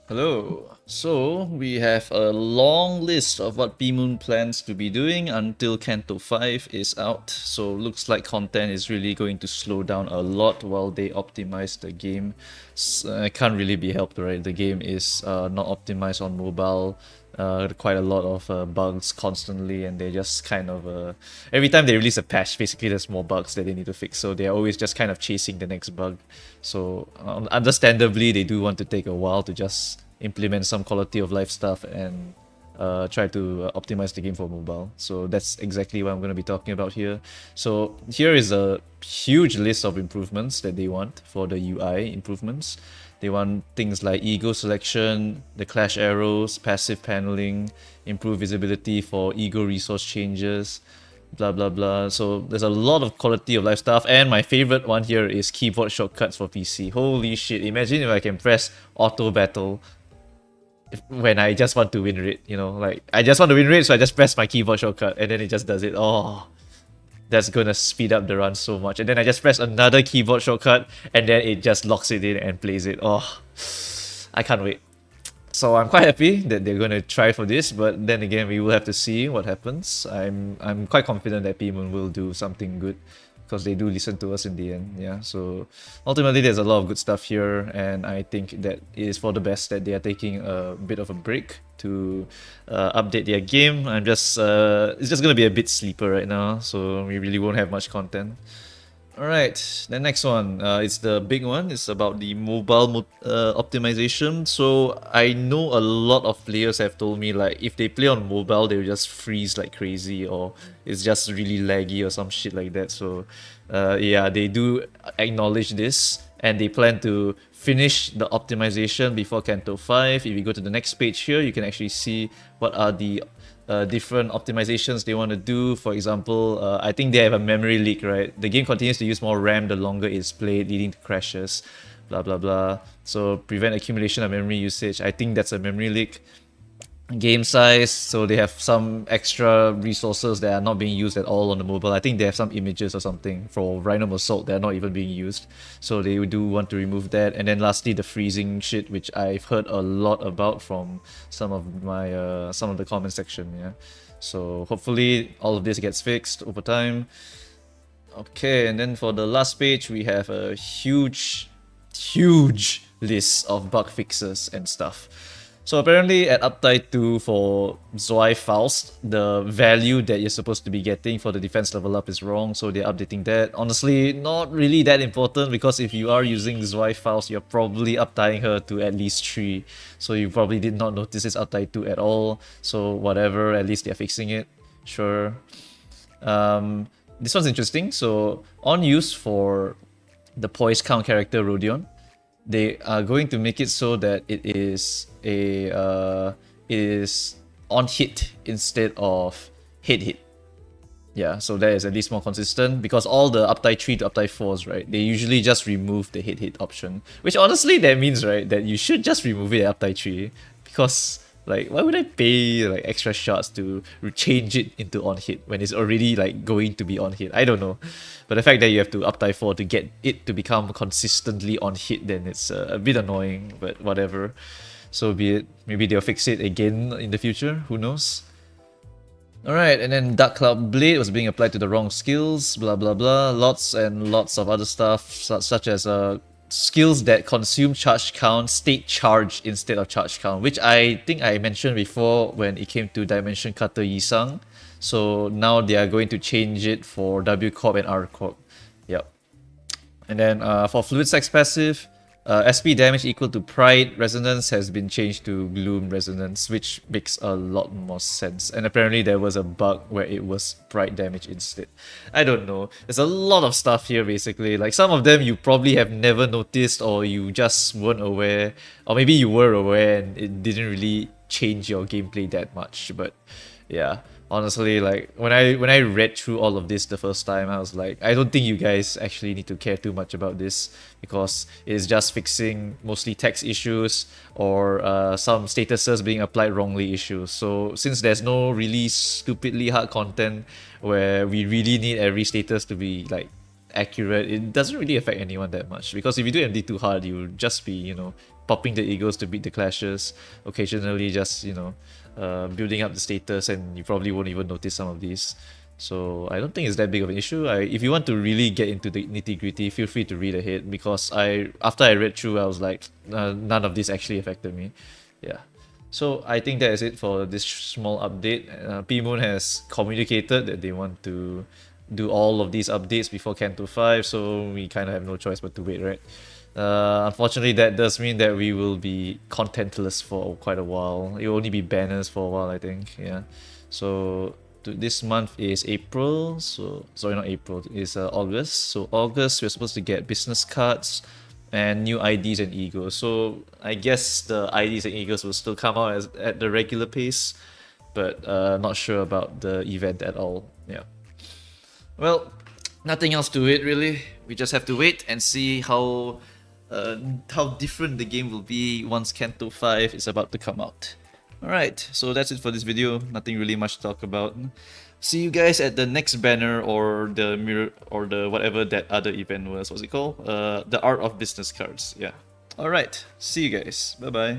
Hello. So we have a long list of what PMoon plans to be doing until Canto 5 is out. So looks like content is really going to slow down a lot while they optimize the game. It can't really be helped, right? The game is not optimized on mobile. Quite a lot of bugs constantly, and they just kind of every time they release a patch, basically there's more bugs that they need to fix. So they're always just kind of chasing the next bug. So understandably, they do want to take a while to just implement some quality of life stuff and try to optimize the game for mobile. So that's exactly what I'm going to be talking about here. So here is a huge list of improvements that they want for the UI improvements. They want things like ego selection, the clash arrows, passive paneling, improved visibility for ego resource changes, blah blah blah. So there's a lot of quality of life stuff, and my favorite one here is keyboard shortcuts for PC. Holy shit, imagine if I can press auto battle when I just want to win rate, like I just want to win rate, so I just press my keyboard shortcut and then it just does it. Oh, that's gonna speed up the run so much. And then I just press another keyboard shortcut and then it just locks it in and plays it. Oh, I can't wait. So I'm quite happy that they're gonna try for this, but then again, we will have to see what happens. I'm quite confident that PMoon will do something good because they do listen to us in the end. Yeah. So ultimately, there's a lot of good stuff here, and I think that it is for the best that they are taking a bit of a break to update their game. It's just gonna be a bit sleeper right now, so we really won't have much content. Alright, the next one, it's the big one. It's about the mobile optimization. So I know a lot of players have told me like if they play on mobile, they'll just freeze like crazy, or it's just really laggy or some shit like that. So yeah, they do acknowledge this, and they plan to finish the optimization before Canto 5. If you go to the next page here, you can actually see what are the different optimizations they want to do. For example, I think they have a memory leak, right? The game continues to use more RAM the longer it's played, leading to crashes, blah blah blah. So prevent accumulation of memory usage. I think that's a memory leak. Game size, so they have some extra resources that are not being used at all on the mobile. I think they have some images or something for Rhino Assault that are not even being used, so they do want to remove that. And then lastly, the freezing shit, which I've heard a lot about from some of my some of the comment section. Yeah, so hopefully all of this gets fixed over time. Okay, and then for the last page, we have a huge list of bug fixes and stuff. So apparently at Update 2 for Zwei Faust, the value that you're supposed to be getting for the defense level up is wrong, so they're updating that. Honestly, not really that important, because if you are using Zwei Faust, you're probably uptying her to at least 3. So you probably did not notice it's Update 2 at all. So whatever, at least they're fixing it. Sure. This one's interesting. So on use for the poise count character Rodion, they are going to make it so that it is on hit instead of hit. Yeah, so that is at least more consistent, because all the uptie 3 to uptie 4s, right, they usually just remove the hit option, which honestly that means, right, that you should just remove it at uptie 3, because like why would I pay like extra shots to change it into on hit when it's already like going to be on hit? I don't know, but the fact that you have to uptie 4 to get it to become consistently on hit, then it's a bit annoying, but whatever. So be it. Maybe they'll fix it again in the future, who knows. Alright, and then Dark Cloud Blade was being applied to the wrong skills, blah blah blah. Lots and lots of other stuff, such as skills that consume charge count, state charge instead of charge count, which I think I mentioned before when it came to Dimension Cutter Yisang. So now they are going to change it for W Corp and R Corp. Yep. And then for Fluid Sex passive, SP damage equal to Pride Resonance has been changed to Gloom Resonance, which makes a lot more sense. And apparently there was a bug where it was Pride damage instead. I don't know. There's a lot of stuff here basically. Like some of them you probably have never noticed, or you just weren't aware, or maybe you were aware and it didn't really change your gameplay that much. But yeah, honestly, like when I read through all of this the first time, I was like, I don't think you guys actually need to care too much about this, because it's just fixing mostly text issues or some statuses being applied wrongly issues. So since there's no really stupidly hard content where we really need every status to be like accurate, it doesn't really affect anyone that much, because if you do MD too hard, you'll just be, popping the eagles to beat the clashes, occasionally just, you know, building up the status, and you probably won't even notice some of these. So I don't think it's that big of an issue. If you want to really get into the nitty-gritty, feel free to read ahead, because after I read through, I was like, none of this actually affected me. Yeah. So I think that is it for this small update. PMoon has communicated that they want to do all of these updates before Canto 5, so we kind of have no choice but to wait, right? Unfortunately, that does mean that we will be contentless for quite a while. It will only be banners for a while, I think. Yeah. So this month is April. So sorry, not April. It's August. So August, we're supposed to get business cards and new IDs and egos. So I guess the IDs and egos will still come out at the regular pace, but not sure about the event at all. Yeah. Well, nothing else to it really. We just have to wait and see how different the game will be once Canto 5 is about to come out. Alright, so that's it for this video. Nothing really much to talk about. See you guys at the next banner, or the mirror, or the whatever that other event was. What's it called? The Art of Business Cards. Yeah. Alright, see you guys. Bye bye.